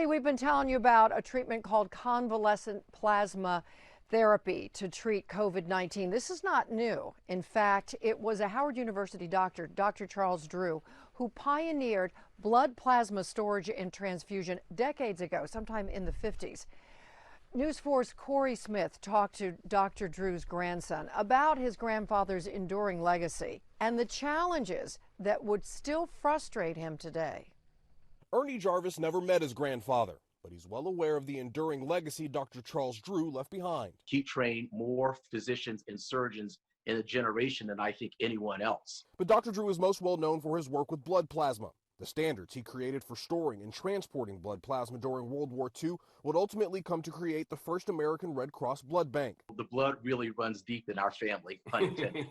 Lately, we've been telling you about a treatment called convalescent plasma therapy to treat COVID-19. This is not new. In fact, it was a Howard University doctor, Dr. Charles Drew, who pioneered blood plasma storage and transfusion decades ago, sometime in the 50s. News 4's Corey Smith talked to Dr. Drew's grandson about his grandfather's enduring legacy and the challenges that would still frustrate him today. Ernie Jarvis never met his grandfather, but he's well aware of the enduring legacy Dr. Charles Drew left behind. He trained more physicians and surgeons in a generation than I think anyone else. But Dr. Drew is most well known for his work with blood plasma. The standards he created for storing and transporting blood plasma during World War II would ultimately come to create the first American Red Cross blood bank. The blood really runs deep in our family, pun intended.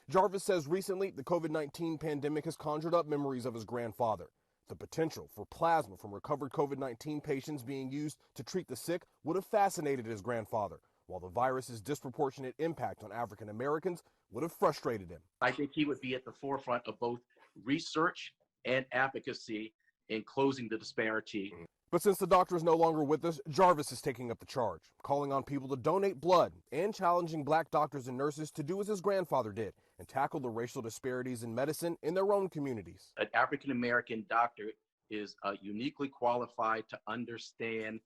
Jarvis says recently the COVID-19 pandemic has conjured up memories of his grandfather. The potential for plasma from recovered COVID-19 patients being used to treat the sick would have fascinated his grandfather, while the virus's disproportionate impact on African Americans would have frustrated him. I think he would be at the forefront of both research and advocacy in closing the disparity. But since the doctor is no longer with us, Jarvis is taking up the charge, calling on people to donate blood and challenging black doctors and nurses to do as his grandfather did and tackle the racial disparities in medicine in their own communities. An African-American doctor is uniquely qualified to understand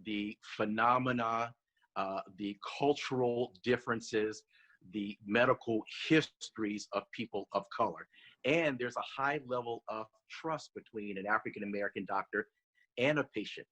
the phenomena, the cultural differences, the medical histories of people of color. And there's a high level of trust between an African-American doctor and a patient.